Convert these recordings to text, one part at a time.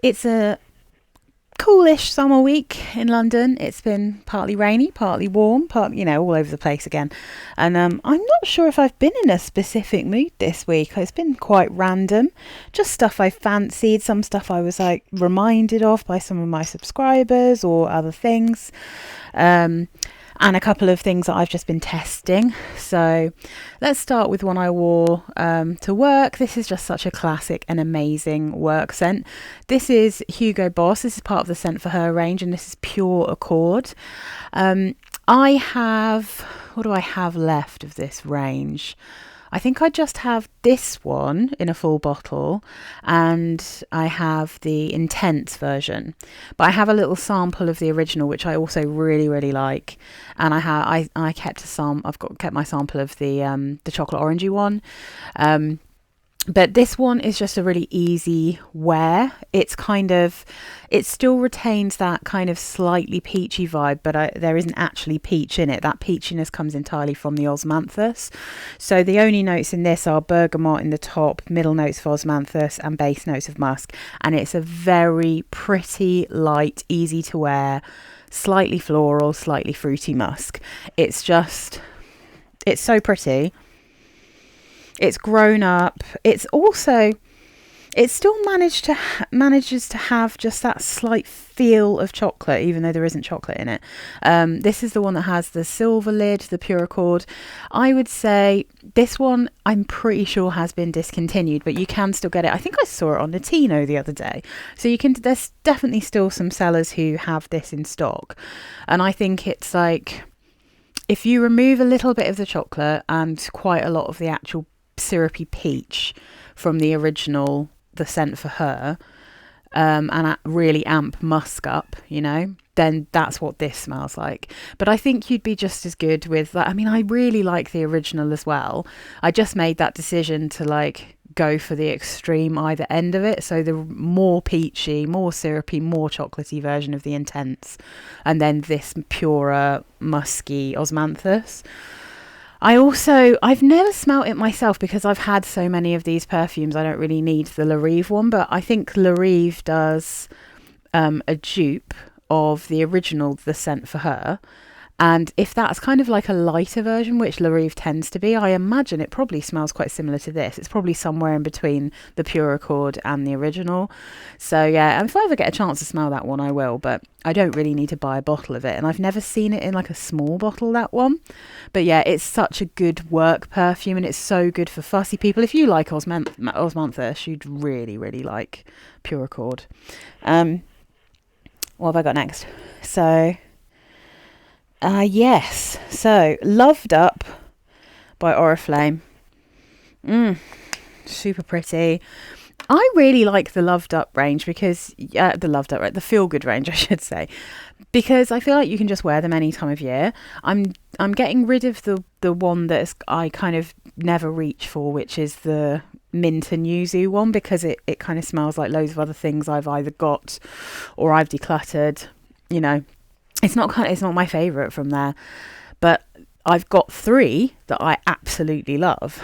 It's a coolish summer week in London. It's been partly rainy, partly warm, partly, all over the place again. And I'm not sure if I've been in a specific mood this week. It's been quite random. Just stuff I fancied, some stuff I was like reminded of by some of my subscribers or other things. And a couple of things that I've just been testing. So let's start with one I wore to work. This is just such a classic and amazing work scent. This is Hugo Boss. This is part of the Scent for Her range, and this is Pure Accord. What do I have left of this range? I think I just have this one in a full bottle, and I have the intense version. But I have a little sample of the original, which I also really, really like. And I kept kept my sample of the chocolate orangey one. But this one is just a really easy wear. It still retains that kind of slightly peachy vibe, but there isn't actually peach in it. That peachiness comes entirely from the osmanthus. So the only notes in this are bergamot in the top, middle notes of osmanthus, and base notes of musk. And it's a very pretty, light, easy to wear, slightly floral, slightly fruity musk. It's so pretty. It's grown up. It still manages to have just that slight feel of chocolate, even though there isn't chocolate in it. This is the one that has the silver lid, the Pure Accord. I would say this one, I'm pretty sure has been discontinued, but you can still get it. I think I saw it on Latino the other day. So there's definitely still some sellers who have this in stock. And I think it's like, if you remove a little bit of the chocolate and quite a lot of the actual syrupy peach from the original, the Scent for Her, and really amp musk up, then that's what this smells like. But I think you'd be just as good with that. I mean, I really like the original as well. I just made that decision to go for the extreme either end of it. So the more peachy, more syrupy, more chocolatey version of the intense, and then this purer, musky osmanthus. I've never smelt it myself because I've had so many of these perfumes. I don't really need the La Rive one, but I think La Rive does a dupe of the original, the Scent for Her. And if that's kind of like a lighter version, which La Rive tends to be, I imagine it probably smells quite similar to this. It's probably somewhere in between the Pure Accord and the original. So yeah, if I ever get a chance to smell that one, I will. But I don't really need to buy a bottle of it. And I've never seen it in like a small bottle, that one. But yeah, it's such a good work perfume, and it's so good for fussy people. If you like osmanthus, you'd really, really like Pure Accord. What have I got next? Yes. So, Loved Up by Oriflame. Super pretty. I really like the Loved Up range because, the Feel Good range, I should say, because I feel like you can just wear them any time of year. I'm getting rid of the one that I kind of never reach for, which is the mint and yuzu one, because it kind of smells like loads of other things I've either got or I've decluttered, It's not my favourite from there, but I've got 3 that I absolutely love.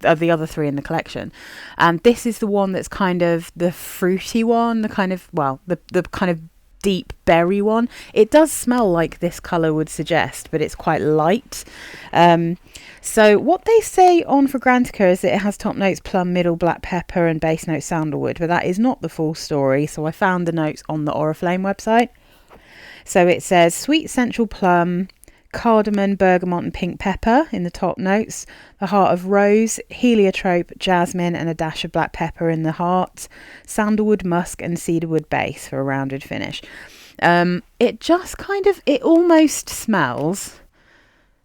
Of the other 3 in the collection, and this is the one that's kind of the fruity one, the kind of deep berry one. It does smell like this colour would suggest, but it's quite light. So what they say on Fragrantica is that it has top notes plum, middle black pepper, and base notes sandalwood, but that is not the full story. So I found the notes on the Oriflame website. So it says sweet central plum, cardamom, bergamot and pink pepper in the top notes, the heart of rose, heliotrope, jasmine and a dash of black pepper in the heart, sandalwood, musk and cedarwood base for a rounded finish. It almost smells,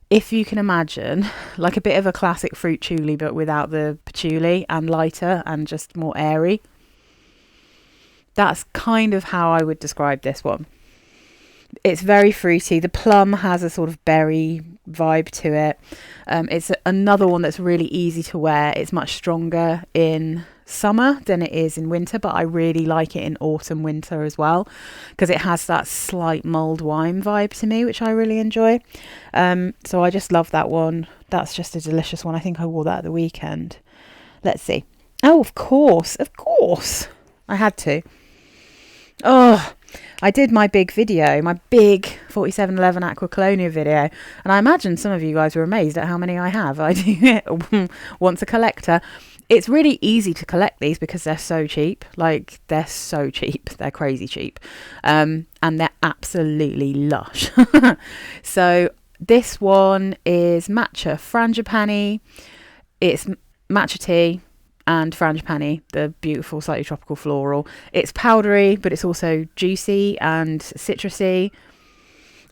if you can imagine, like a bit of a classic fruit chewy, but without the patchouli, and lighter and just more airy. That's kind of how I would describe this one. It's very fruity. The plum has a sort of berry vibe to it. It's another one that's really easy to wear. It's much stronger in summer than it is in winter, but I really like it in autumn, winter as well, because it has that slight mulled wine vibe to me, which I really enjoy. So I just love that one. That's just a delicious one. I think I wore that at the weekend. Let's see. Oh, of course. I had to. Oh, I did my big video, my big 4711 Acqua Colonia video, and I imagine some of you guys were amazed at how many I have. I do it once a collector. It's really easy to collect these because they're so cheap. Like, they're so cheap. They're crazy cheap. And they're absolutely lush. So this one is Matcha Frangipani. It's matcha tea and Frangipani, the beautiful, slightly tropical floral. It's powdery, but it's also juicy and citrusy.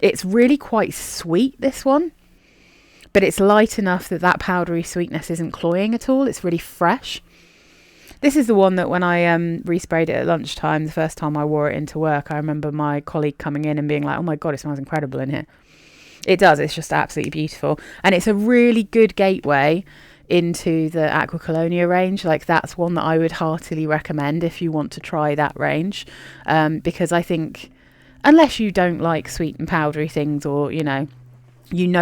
It's really quite sweet, this one. But it's light enough that that powdery sweetness isn't cloying at all. It's really fresh. This is the one that when I resprayed it at lunchtime, the first time I wore it into work, I remember my colleague coming in and being like, oh my God, it smells incredible in here. It does. It's just absolutely beautiful. And it's a really good gateway into the Acqua Colonia range. Like, that's one that I would heartily recommend if you want to try that range. Because I think, unless you don't like sweet and powdery things, or, you know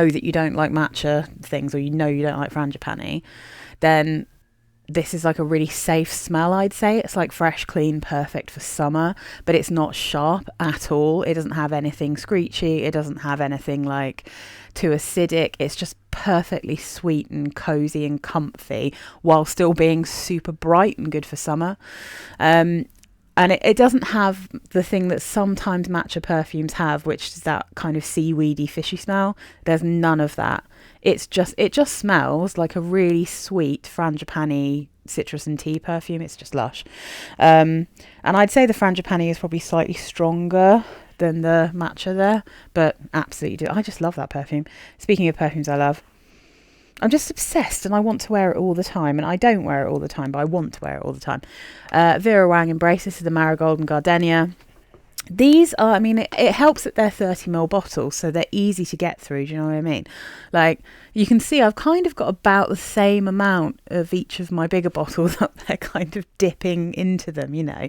that you don't like matcha things, or you don't like Frangipani, then this is like a really safe smell, I'd say. It's like fresh, clean, perfect for summer, but it's not sharp at all. It doesn't have anything screechy. It doesn't have anything like too acidic. It's just perfectly sweet and cozy and comfy while still being super bright and good for summer. And it doesn't have the thing that sometimes matcha perfumes have, which is that kind of seaweedy, fishy smell. There's none of that. It just smells like a really sweet Frangipani citrus and tea perfume. It's just lush. And I'd say the Frangipani is probably slightly stronger than the matcha there, but absolutely do. I just love that perfume. Speaking of perfumes I love, I'm just obsessed and I want to wear it all the time. And I don't wear it all the time, but I want to wear it all the time. Vera Wang Embrace. This is the Marigold and Gardenia. These are, I mean, it helps that they're 30ml bottles, so they're easy to get through. Do you know what I mean? Like, you can see I've kind of got about the same amount of each of my bigger bottles up there, kind of dipping into them, you know.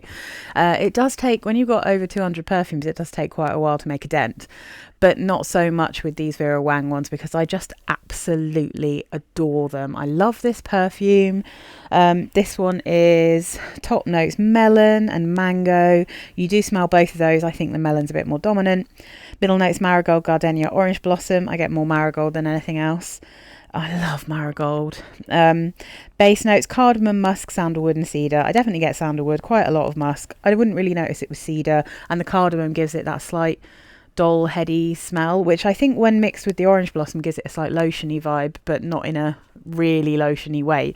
It does take, when you've got over 200 perfumes, it does take quite a while to make a dent, but not so much with these Vera Wang ones, because I just absolutely adore them. I love this perfume. This one is top notes melon and mango. You do smell both of those. I think the melon's a bit more dominant. Middle notes marigold, gardenia, orange blossom. I get more marigold than anything else. I love marigold. Base notes cardamom, musk, sandalwood and cedar. I definitely get sandalwood, quite a lot of musk. I wouldn't really notice it was cedar, and the cardamom gives it that slight dull, heady smell, which I think when mixed with the orange blossom gives it a slight lotiony vibe, but not in a really lotiony way.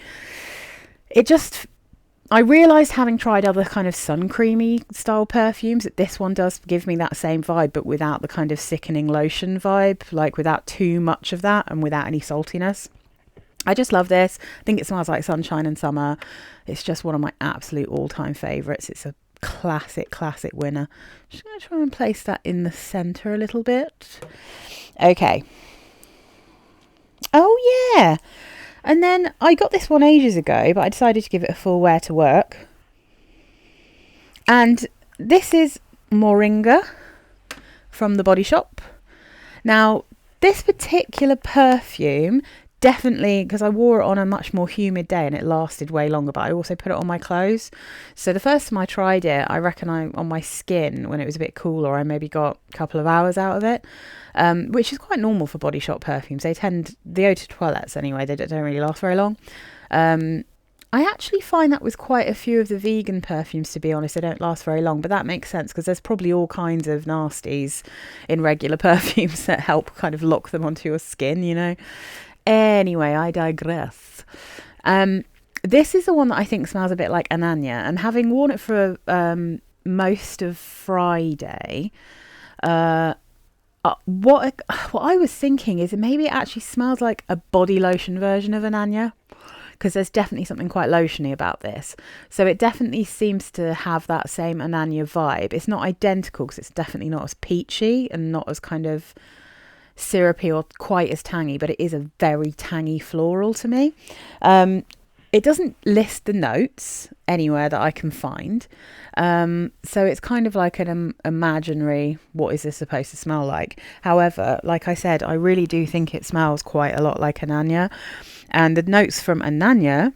I realised, having tried other kind of sun creamy style perfumes, that this one does give me that same vibe, but without the kind of sickening lotion vibe, like without too much of that and without any saltiness. I just love this. I think it smells like sunshine and summer. It's just one of my absolute all-time favourites. It's a classic winner. Just going to try and place that in the centre a little bit. Okay. Oh yeah. And then I got this one ages ago, but I decided to give it a full wear to work. And this is Moringa from the Body Shop. Now, this particular perfume, definitely, because I wore it on a much more humid day and it lasted way longer, but I also put it on my clothes. So the first time I tried it, I reckon on my skin, when it was a bit cooler, I maybe got a couple of hours out of it, which is quite normal for Body Shop perfumes. The eau de toilettes anyway, they don't really last very long. I actually find that with quite a few of the vegan perfumes, to be honest, they don't last very long, but that makes sense because there's probably all kinds of nasties in regular perfumes that help kind of lock them onto your skin, you know. Anyway, I digress. This is the one that I think smells a bit like Ananya, and having worn it for most of Friday, what I was thinking is maybe it actually smells like a body lotion version of Ananya, because there's definitely something quite lotiony about this. So it definitely seems to have that same Ananya vibe. It's not identical because it's definitely not as peachy and not as kind of syrupy or quite as tangy, but it is a very tangy floral to me. It doesn't list the notes anywhere that I can find, so it's kind of like an imaginary, what is this supposed to smell like? However, like I said, I really do think it smells quite a lot like Ananya, and the notes from Ananya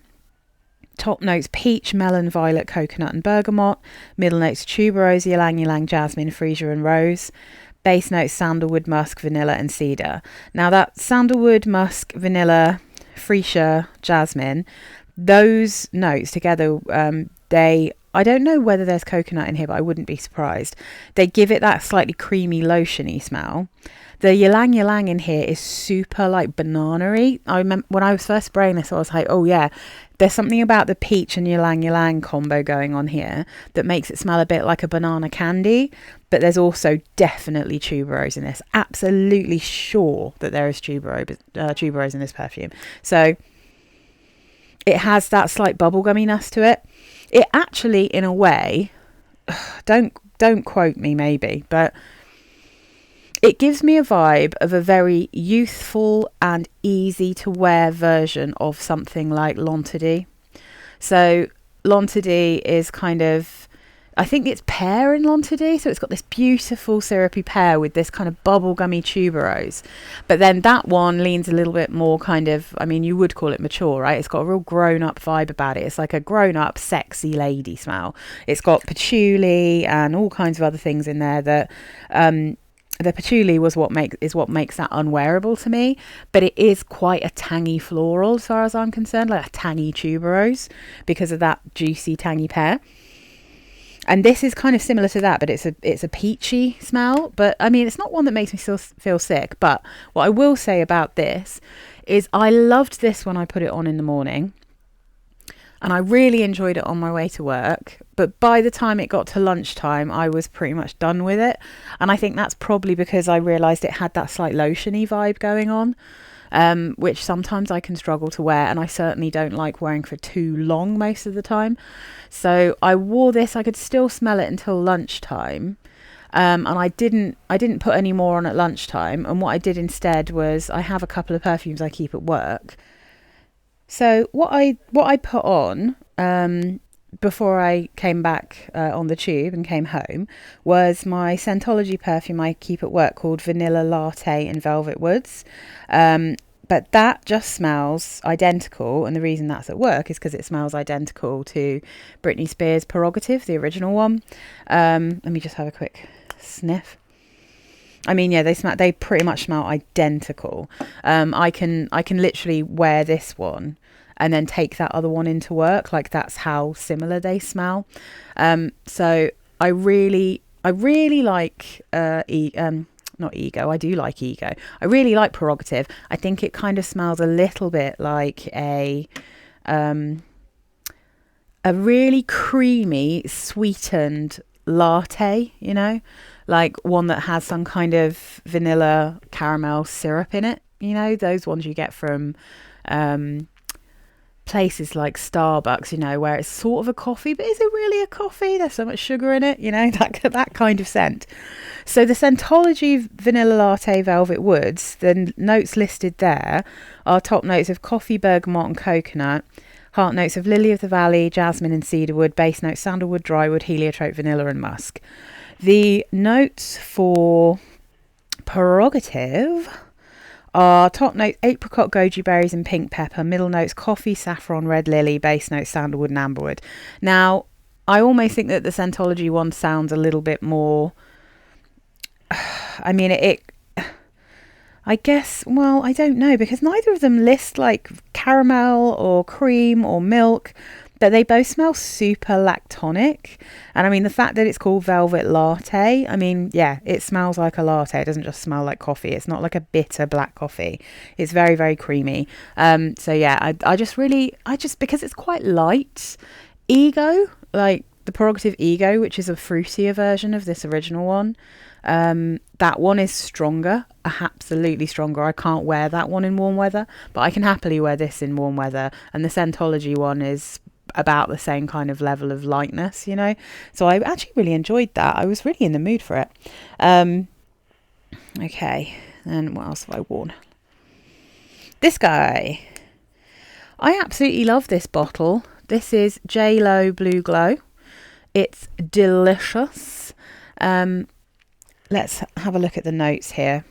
Top notes peach, melon, violet, coconut and bergamot. Middle notes tuberose, ylang ylang, jasmine, freesia and rose. Base notes sandalwood, musk, vanilla and cedar. Now that sandalwood, musk, vanilla, freesia, jasmine, those notes together, I don't know whether there's coconut in here, but I wouldn't be surprised. They give it that slightly creamy, lotiony smell. The ylang ylang in here is super like banana-y. I remember when I was first spraying this, I was like, oh yeah, there's something about the peach and ylang ylang combo going on here that makes it smell a bit like a banana candy. But there's also definitely tuberose in this. Absolutely sure that there is tuberose in this perfume. So it has that slight bubblegumminess to it. It actually, in a way, don't quote me maybe, but it gives me a vibe of a very youthful and easy to wear version of something like Latte. So Latte is kind of, I think it's pear in Latte, so it's got this beautiful syrupy pear with this kind of bubblegummy tuberose. But then that one leans a little bit more kind of, I mean, you would call it mature, right? It's got a real grown-up vibe about it. It's like a grown-up, sexy lady smell. It's got patchouli and all kinds of other things in there that... the patchouli is what makes that unwearable to me, but it is quite a tangy floral as far as I'm concerned, like a tangy tuberose because of that juicy tangy pear. And this is kind of similar to that, but it's a peachy smell. But I mean, it's not one that makes me feel sick. But what I will say about this is I loved this when I put it on in the morning. And I really enjoyed it on my way to work. But by the time it got to lunchtime, I was pretty much done with it. And I think that's probably because I realised it had that slight lotiony vibe going on, which sometimes I can struggle to wear. And I certainly don't like wearing for too long most of the time. So I wore this. I could still smell it until lunchtime. And I didn't put any more on at lunchtime. And what I did instead was I have a couple of perfumes I keep at work. So what I put on before I came back on the tube and came home was my Scentology perfume I keep at work called Vanilla Latte in Velvet Woods. But that just smells identical. And the reason that's at work is because it smells identical to Britney Spears' Prerogative, the original one. Let me just have a quick sniff. I mean, yeah, they pretty much smell identical. I can literally wear this one and then take that other one into work. Like that's how similar they smell. So I really like not Ego. I do like Ego. I really like Prerogative. I think it kind of smells a little bit like a really creamy, sweetened latte, you know, like one that has some kind of vanilla caramel syrup in it, you know, those ones you get from places like Starbucks, you know, where it's sort of a coffee, but is it really a coffee? There's so much sugar in it, you know, that kind of scent. So the Scentology Vanilla Latte Velvet Woods, the notes listed there are top notes of coffee, bergamot and coconut, heart notes of lily of the valley, jasmine and cedarwood, base notes sandalwood, drywood, heliotrope, vanilla and musk. The notes for Prerogative are top notes apricot, goji berries and pink pepper, middle notes coffee, saffron, red lily, base notes sandalwood and amberwood. Now, I almost think that the Scentology one sounds a little bit more... I mean, I guess, well, I don't know, because neither of them list like caramel or cream or milk, but they both smell super lactonic. And I mean, the fact that it's called Velvet Latte, I mean, yeah, it smells like a latte. It doesn't just smell like coffee. It's not like a bitter black coffee. It's very, very creamy. So yeah, I just because it's quite light. Ego, like the Prerogative Ego, which is a fruitier version of this original one. That one is stronger, absolutely stronger. I can't wear that one in warm weather, but I can happily wear this in warm weather. And the Scentology one is about the same kind of level of lightness, you know. So I actually really enjoyed that. I was really in the mood for it. Okay, and what else have I worn? This guy. I absolutely love this bottle. This is JLo Blue Glow. It's delicious. Let's have a look at the notes here.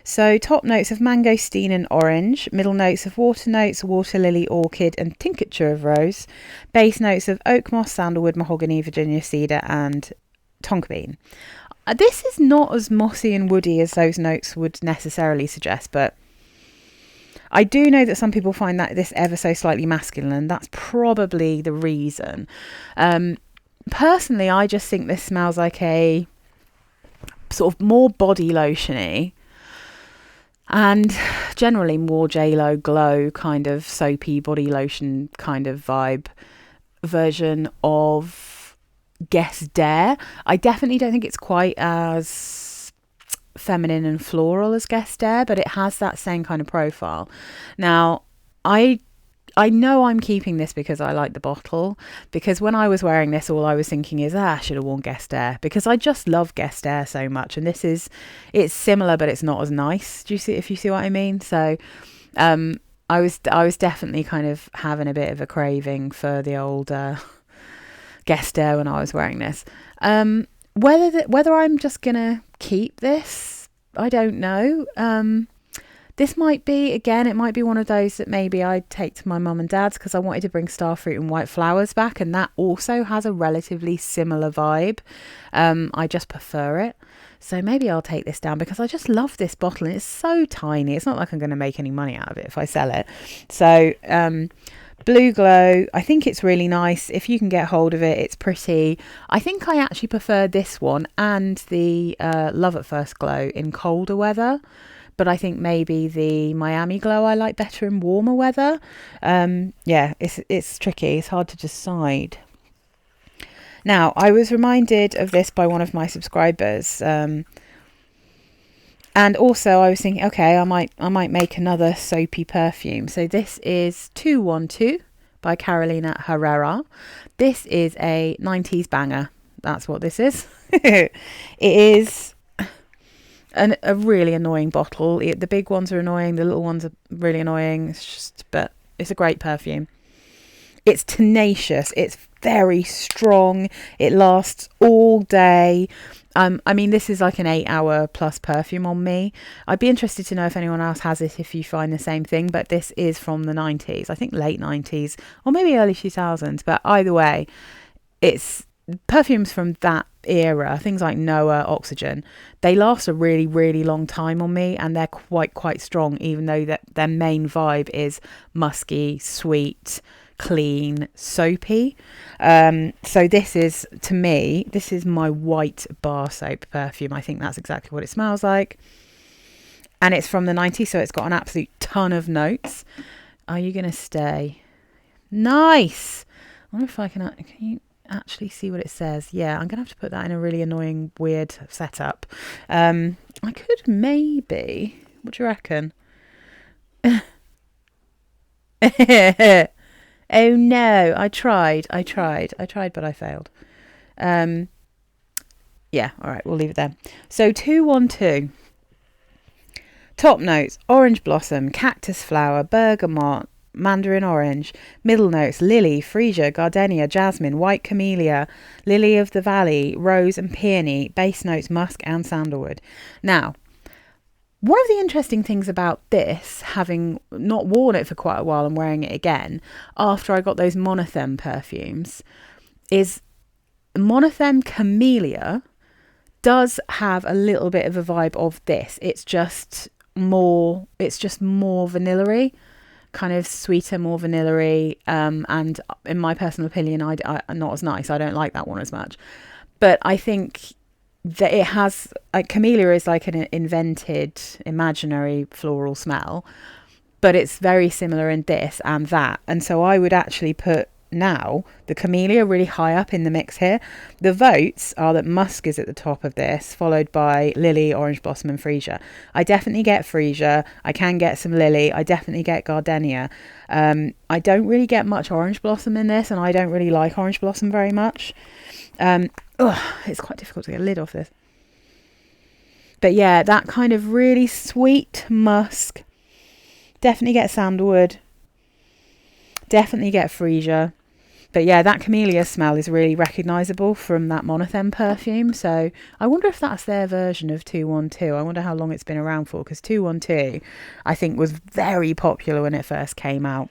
So top notes of mangosteen and orange, middle notes of water notes, water lily, orchid and tincture of rose, base notes of oak moss, sandalwood, mahogany, Virginia cedar and tonka bean. This is not as mossy and woody as those notes would necessarily suggest, but I do know that some people find that this ever so slightly masculine, and that's probably the reason. Personally, I just think this smells like a sort of more body lotiony and generally more JLo Glow kind of soapy body lotion kind of vibe version of Guess Dare. I definitely don't think it's quite as feminine and floral as Guess Dare, but it has that same kind of profile. Now, I know I'm keeping this because I like the bottle, because when I was wearing this, all I was thinking is, I should have worn Guess Dare, because I just love Guess Dare so much. And it's similar, but it's not as nice. If you see what I mean? So, I was definitely kind of having a bit of a craving for the old, Guess Dare when I was wearing this. Whether I'm just going to keep this, I don't know. This might be, again, it might be one of those that maybe I'd take to my mum and dad's, because I wanted to bring Starfruit and White Flowers back, and that also has a relatively similar vibe. I just prefer it. So maybe I'll take this down, because I just love this bottle, and it's so tiny. It's not like I'm going to make any money out of it if I sell it. So Blue Glow, I think it's really nice. If you can get hold of it, it's pretty. I think I actually prefer this one and the Love at First Glow in colder weather. But I think maybe the Miami Glow I like better in warmer weather. Yeah, it's tricky. It's hard to decide. Now, I was reminded of this by one of my subscribers. And also I was thinking, okay, I might make another soapy perfume. So this is 212 by Carolina Herrera. This is a 90s banger. That's what this is. It is a really annoying bottle. The big ones are annoying, the little ones are really annoying. But it's a great perfume. It's tenacious. It's very strong. It lasts all day. I mean, this is like an 8-hour plus perfume on me. I'd be interested to know if anyone else has it, if you find the same thing. But this is from the 90s, I think late 90s or maybe early 2000s. But either way, it's perfumes from that era, things like Noah, Oxygen, they last a really, really long time on me, and they're quite strong, even though that their main vibe is musky, sweet, clean, soapy. So this is, to me, this is my white bar soap perfume. I think that's exactly what it smells like. And it's from the 90s, so it's got an absolute ton of notes. Are you going to stay? Nice! I wonder if I can you actually see what it says? Yeah, I'm going to have to put that in a really annoying, weird setup. I could maybe... What do you reckon? Oh no, I tried, but I failed. Yeah, all right, we'll leave it there. So 212. Top notes: orange blossom, cactus flower, bergamot, mandarin orange. Middle notes: lily, freesia, gardenia, jasmine, white camellia, lily of the valley, rose and peony. Base notes: musk and sandalwood. Now, one of the interesting things about this, having not worn it for quite a while and wearing it again after I got those Monothem perfumes, is Monothem Camellia does have a little bit of a vibe of this. It's just more vanilla-y, kind of sweeter, more vanilla-y, and in my personal opinion, I not as nice. I don't like that one as much. But I think that it has, like, camellia is like an invented imaginary floral smell, but it's very similar in this and that. And so I would actually put now the camellia really high up in the mix here. The votes are that musk is at the top of this, followed by lily, orange blossom and freesia. I definitely get freesia. I can get some lily. I definitely get gardenia. I don't really get much orange blossom in this, and I don't really like orange blossom very much. It's quite difficult to get a lid off this. But yeah, that kind of really sweet musk. Definitely get sandalwood. Definitely get freesia. But yeah, that camellia smell is really recognisable from that Monothem perfume. So I wonder if that's their version of 212. I wonder how long it's been around for, because 212 I think was very popular when it first came out.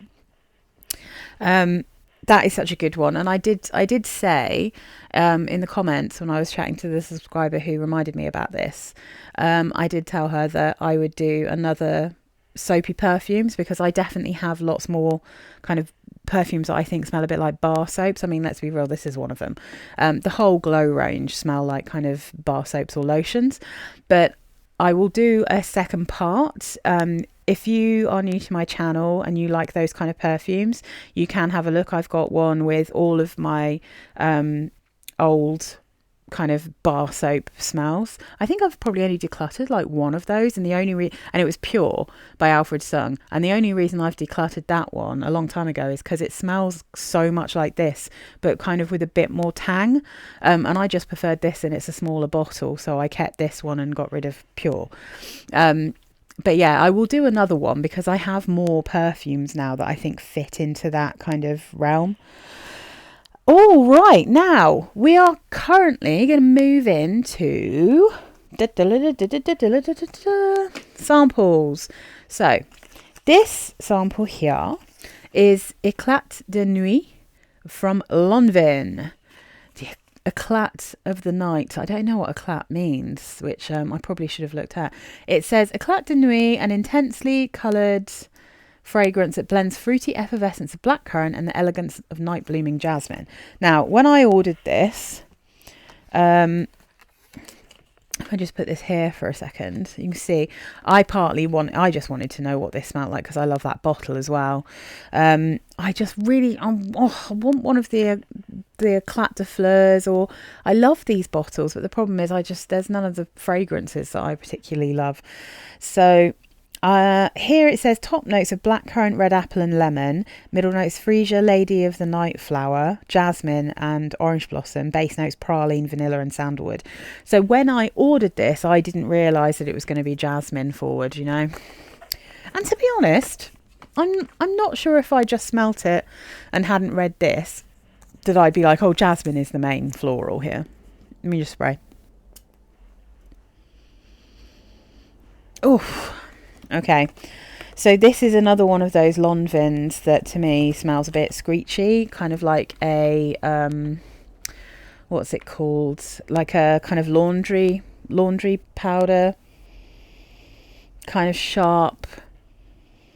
That is such a good one. And I did say in the comments when I was chatting to the subscriber who reminded me about this, I did tell her that I would do another soapy perfumes, because I definitely have lots more kind of perfumes that I think smell a bit like bar soaps. I mean, let's be real, this is one of them. The whole Glow range smell like kind of bar soaps or lotions. But I will do a second part. If you are new to my channel and you like those kind of perfumes, you can have a look. I've got one with all of my old kind of bar soap smells. I think I've probably only decluttered like one of those, and and it was Pure by Alfred Sung, and the only reason I've decluttered that one a long time ago is because it smells so much like this, but kind of with a bit more tang, and I just preferred this, and it's a smaller bottle, so I kept this one and got rid of Pure. But yeah, I will do another one because I have more perfumes now that I think fit into that kind of realm. All right, now we are currently going to move into samples. So this sample here is Eclat de Nuit from Lanvin. The Eclat of the night. I don't know what Eclat means, which I probably should have looked at. It says Eclat de Nuit, an intensely coloured fragrance that blends fruity effervescence of blackcurrant and the elegance of night blooming jasmine. Now, when I ordered this, if I just put this here for a second, you can see I just wanted to know what this smelled like because I love that bottle as well. I just really, I want one of the Eclat de Fleurs, or I love these bottles, but the problem is there's none of the fragrances that I particularly love. So here it says top notes of blackcurrant, red apple and lemon, middle notes freesia, lady of the night flower, jasmine and orange blossom, base notes praline, vanilla and sandalwood. So when I ordered this, I didn't realise that it was going to be jasmine forward, you know. And to be honest, I'm not sure if I just smelt it and hadn't read this, that I'd be like, oh, jasmine is the main floral here. Let me just spray. Oof. Okay, so this is another one of those Lanvins that to me smells a bit screechy, kind of like a what's it called, like a kind of laundry powder, kind of sharp.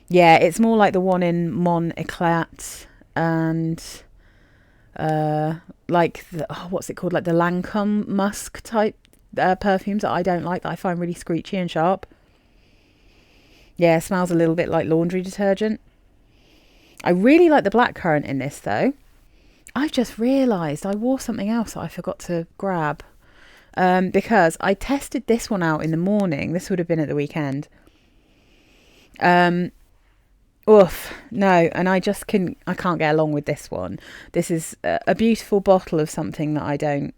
Yeah, it's more like the one in Mon Eclat and like what's it called, like the Lancôme musk type perfumes that I don't like, that I find really screechy and sharp. Yeah, it smells a little bit like laundry detergent. I really like the blackcurrant in this though. I've just realised I wore something else that I forgot to grab. Because I tested this one out in the morning. This would have been at the weekend. No, and I can't get along with this one. This is a beautiful bottle of something that I don't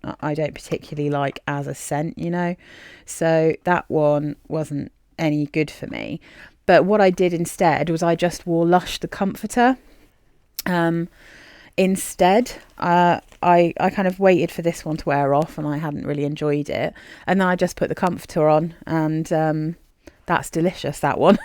particularly like as a scent, you know. So that one wasn't any good for me. But what I did instead was I just wore Lush the Comforter. Instead, I kind of waited for this one to wear off, and I hadn't really enjoyed it. And then I just put the Comforter on, and that's delicious, that one.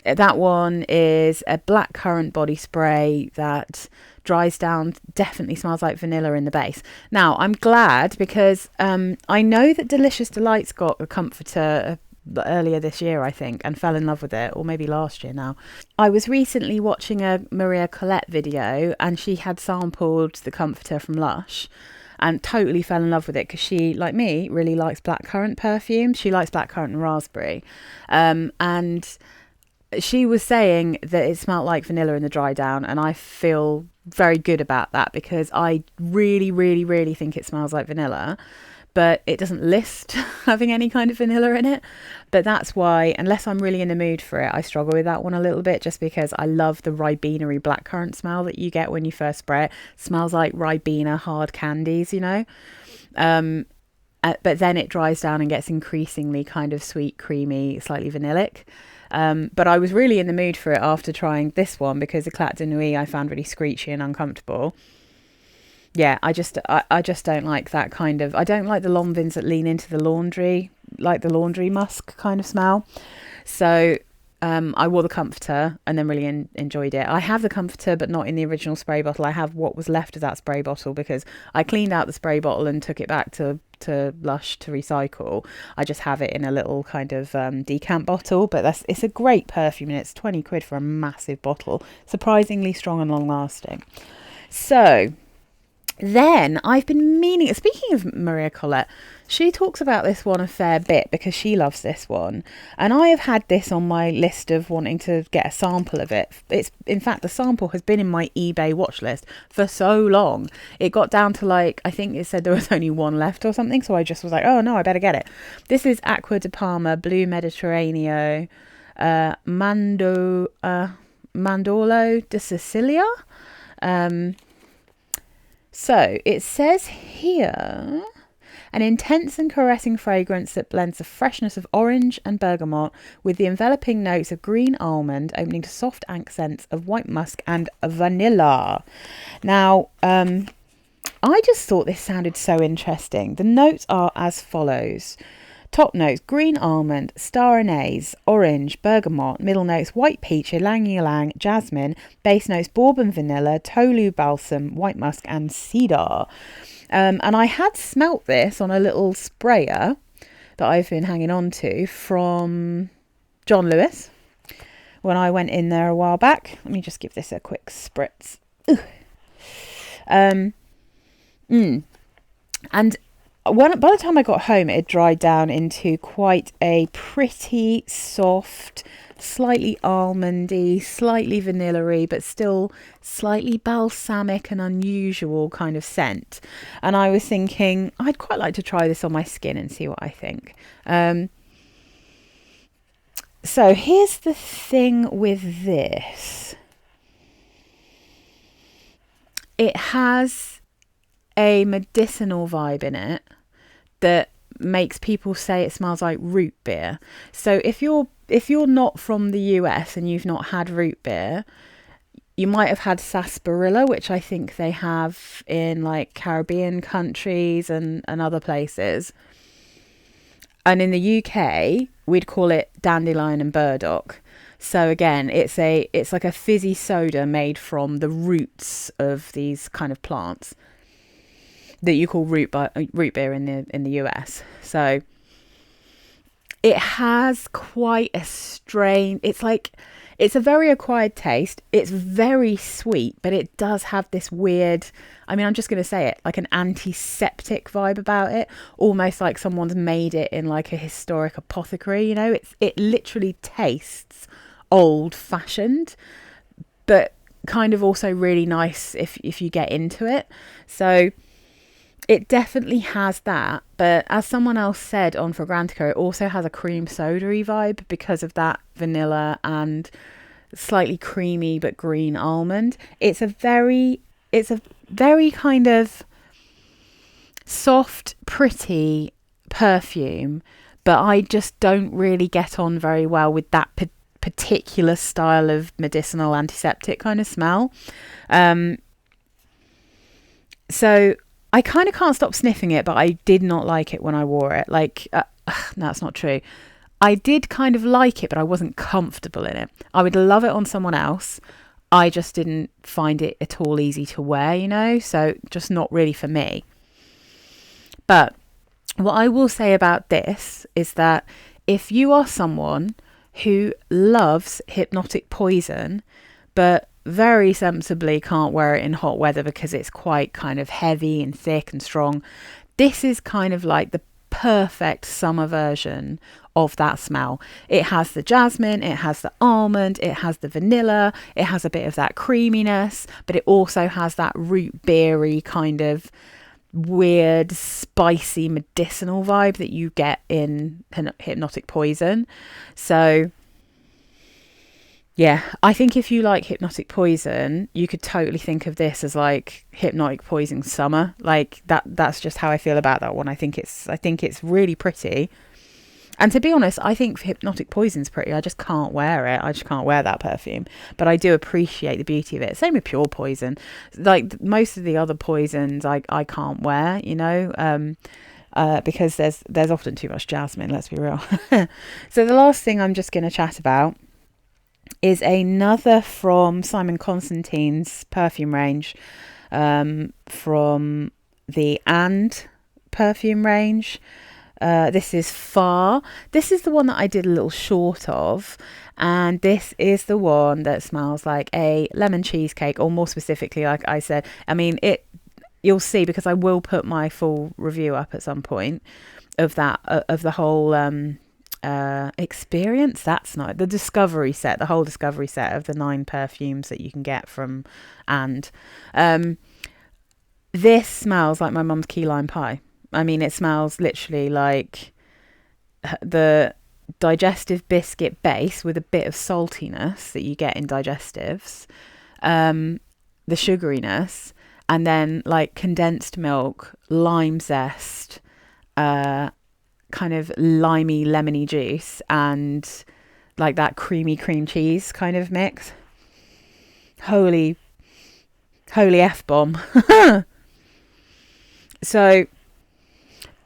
That one is a blackcurrant body spray that dries down, definitely smells like vanilla in the base. Now, I'm glad because I know that Delicious Delights got a Comforter earlier this year, I think, and fell in love with it, or maybe last year now. I was recently watching a Maria Colette video, and she had sampled the Comforter from Lush and totally fell in love with it because she, like me, really likes blackcurrant perfume. She likes blackcurrant and raspberry. And she was saying that it smelled like vanilla in the dry down, and I feel very good about that because I really, really, really think it smells like vanilla. But it doesn't list having any kind of vanilla in it. But that's why, unless I'm really in the mood for it, I struggle with that one a little bit, just because I love the Ribenery blackcurrant smell that you get when you first spray it. It smells like Ribena hard candies, you know. But then it dries down and gets increasingly kind of sweet, creamy, slightly vanillic. But I was really in the mood for it after trying this one, because Eclat de Nuit I found really screechy and uncomfortable. Yeah, I just don't like that kind of... I don't like the Lanvins that lean into the laundry, like the laundry musk kind of smell. So I wore the comforter and then really enjoyed it. I have the comforter, but not in the original spray bottle. I have what was left of that spray bottle, because I cleaned out the spray bottle and took it back to Lush to recycle. I just have it in a little kind of decant bottle, but it's a great perfume, and it's 20 quid for a massive bottle. Surprisingly strong and long lasting. So then I've been meaning... Speaking of Maria Colette, she talks about this one a fair bit because she loves this one. And I have had this on my list of wanting to get a sample of it. In fact, the sample has been in my eBay watch list for so long. It got down to like, I think it said there was only one left or something. So I just was like, oh no, I better get it. This is Acqua de Parma, Blue Mediterraneo, Mandorlo de Sicilia. So it says here, an intense and caressing fragrance that blends the freshness of orange and bergamot with the enveloping notes of green almond, opening to soft accents of white musk and vanilla. Now, I just thought this sounded so interesting. The notes are as follows. Top notes, green almond, star anise, orange, bergamot. Middle notes, white peach, ylang ylang, jasmine. Base notes, bourbon vanilla, tolu balsam, white musk and cedar. And I had smelt this on a little sprayer that I've been hanging on to from John Lewis when I went in there a while back. Let me just give this a quick spritz. And by the time I got home, it had dried down into quite a pretty soft, slightly almondy, slightly vanilla-y, but still slightly balsamic and unusual kind of scent. And I was thinking, I'd quite like to try this on my skin and see what I think. So here's the thing with this. It has a medicinal vibe in it that makes people say it smells like root beer. So if you're not from the US and you've not had root beer, you might have had sarsaparilla, which I think they have in like Caribbean countries and other places. And in the UK, we'd call it dandelion and burdock. So again, it's like a fizzy soda made from the roots of these kind of plants that you call root beer in the US. So it has quite a strain. It's a very acquired taste. It's very sweet, but it does have this weird, I mean, I'm just going to say it, like an antiseptic vibe about it, almost like someone's made it in like a historic apothecary, you know. It literally tastes old fashioned, but kind of also really nice if you get into it. So it definitely has that, but as someone else said on Fragrantica, it also has a cream soda-y vibe because of that vanilla and slightly creamy but green almond. It's a very kind of soft, pretty perfume, but I just don't really get on very well with that particular style of medicinal antiseptic kind of smell. So I kind of can't stop sniffing it, but I did not like it when I wore it. Like, no, that's not true. I did kind of like it, but I wasn't comfortable in it. I would love it on someone else. I just didn't find it at all easy to wear, you know? So just not really for me. But what I will say about this is that if you are someone who loves Hypnotic Poison, but very sensibly can't wear it in hot weather because it's quite kind of heavy and thick and strong, this is kind of like the perfect summer version of that smell. It has the jasmine, it has the almond, it has the vanilla, it has a bit of that creaminess, but it also has that root beery kind of weird spicy medicinal vibe that you get in Hypnotic Poison. So yeah, I think if you like Hypnotic Poison, you could totally think of this as like Hypnotic Poison summer. Like that's just how I feel about that one. I think it's really pretty. And to be honest, I think Hypnotic Poison's pretty. I just can't wear it. I just can't wear that perfume. But I do appreciate the beauty of it. Same with Pure Poison. Like most of the other poisons, I can't wear, you know, because there's often too much jasmine, let's be real. So the last thing I'm just going to chat about is another from Simon Constantine's perfume range, from the And perfume range. This is Far. This is the one that I did a little short of, and this is the one that smells like a lemon cheesecake, or more specifically, like I said, I mean, you'll see, because I will put my full review up at some point of that, of the whole experience. That's not the discovery set, the whole discovery set of the 9 perfumes that you can get from And. This smells like my mum's key lime pie. I mean, it smells literally like the digestive biscuit base with a bit of saltiness that you get in digestives, the sugariness, and then like condensed milk, lime zest, kind of limey, lemony juice, and like that creamy cream cheese kind of mix. Holy F-bomb. So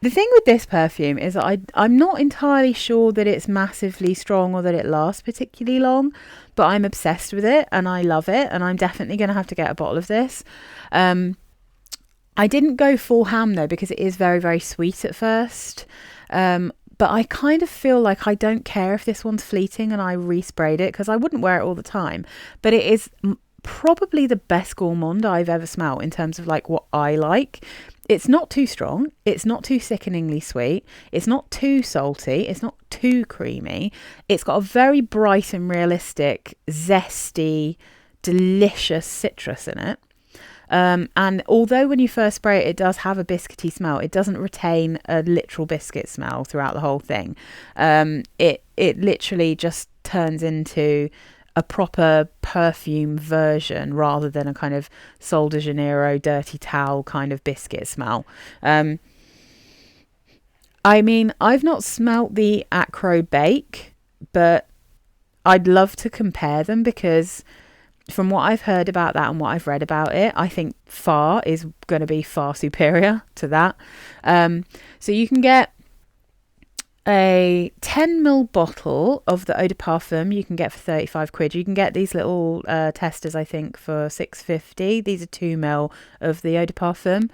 the thing with this perfume is that I'm not entirely sure that it's massively strong or that it lasts particularly long, but I'm obsessed with it and I love it, and I'm definitely going to have to get a bottle of this. I didn't go full ham though, because it is very, very sweet at first. But I kind of feel like I don't care if this one's fleeting and I resprayed it, because I wouldn't wear it all the time. But it is probably the best gourmand I've ever smelled in terms of like what I like. It's not too strong. It's not too sickeningly sweet. It's not too salty. It's not too creamy. It's got a very bright and realistic, zesty, delicious citrus in it. And although when you first spray it, it does have a biscuity smell, it doesn't retain a literal biscuit smell throughout the whole thing. It literally just turns into a proper perfume version rather than a kind of Sol de Janeiro dirty towel kind of biscuit smell. I mean, I've not smelt the Acqua Bake, but I'd love to compare them, because from what I've heard about that and what I've read about it, I think Far is going to be far superior to that. So you can get a 10ml bottle of the eau de parfum. You can get for 35 quid. You can get these little testers, I think, for 6.50. These are 2ml of the eau de parfum.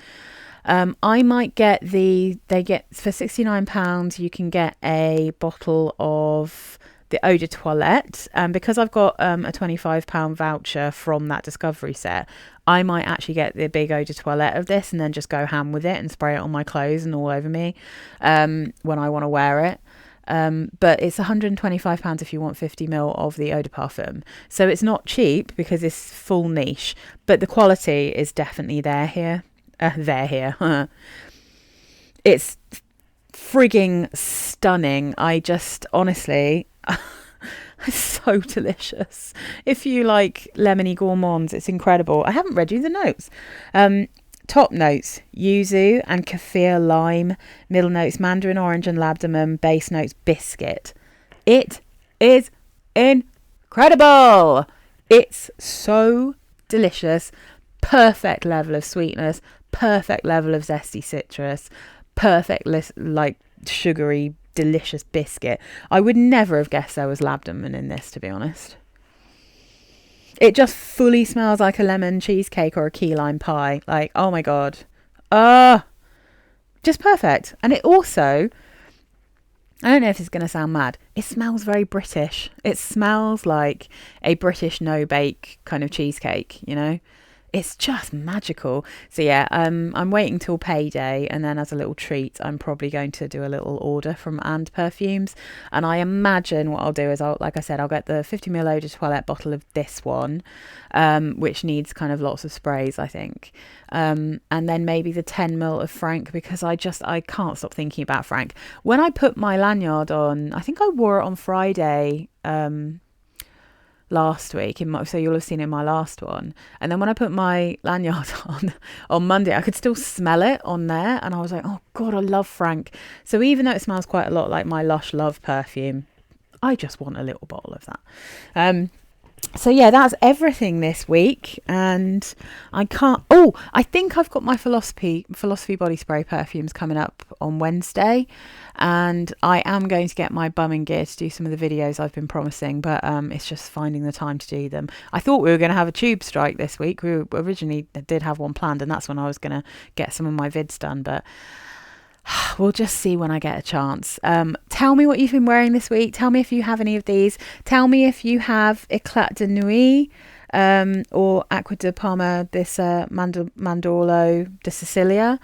I might get they get for £69. You can get a bottle of the eau de toilette, and because I've got a £25 voucher from that discovery set, I might actually get the big eau de toilette of this and then just go ham with it and spray it on my clothes and all over me when I want to wear it. But it's £125 if you want 50ml of the eau de parfum. So it's not cheap because it's full niche, but the quality is definitely there here. It's frigging stunning. I just honestly, it's so delicious. If you like lemony gourmands, it's incredible. I haven't read you the notes. Top notes: yuzu and kaffir lime. Middle notes: mandarin orange and labdanum. Base notes: biscuit. It is incredible. It's so delicious. Perfect level of sweetness. Perfect level of zesty citrus. Perfect like sugary, delicious biscuit. I would never have guessed there was labdanum in this, to be honest. It just fully smells like a lemon cheesecake or a key lime pie. Like, oh my god. Just perfect. And it also, I don't know if this is going to sound mad, it smells very British. It smells like a British no-bake kind of cheesecake, you know? It's just magical. So yeah, I'm waiting till payday, and then as a little treat, I'm probably going to do a little order from And Perfumes. And I imagine what I'll do is, like I said, I'll get the 50ml eau de toilette bottle of this one, which needs kind of lots of sprays, I think. And then maybe the 10ml of Frank, because I can't stop thinking about Frank. When I put my lanyard on, I think I wore it on Friday. last week so you'll have seen it in my last one, and then when I put my lanyard on Monday, I could still smell it on there, and I was like, oh god, I love Frank. So even though it smells quite a lot like my Lush Love perfume, I just want a little bottle of that. So yeah, that's everything this week, and I think I've got my philosophy body spray perfumes coming up on Wednesday, and I am going to get my bum in gear to do some of the videos I've been promising, but it's just finding the time to do them. I thought we were going to have a tube strike this week. We originally did have one planned, and that's when I was going to get some of my vids done, but we'll just see when I get a chance. Tell me what you've been wearing this week. Tell me if you have any of these. Tell me if you have Eclat de Nuit or Acqua de Parma, this Mandorlo de Sicilia.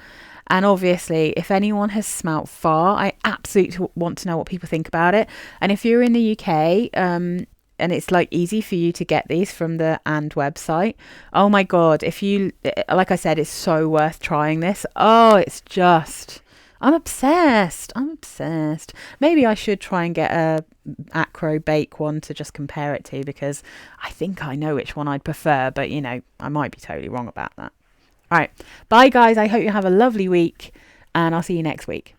And obviously, if anyone has smelt Far, I absolutely want to know what people think about it. And if you're in the UK, and it's like easy for you to get these from the And website, oh my god, if you, like I said, it's so worth trying this. Oh, it's just... I'm obsessed. Maybe I should try and get a Acro Bake one to just compare it to, because I think I know which one I'd prefer, but you know, I might be totally wrong about that. All right. Bye guys. I hope you have a lovely week, and I'll see you next week.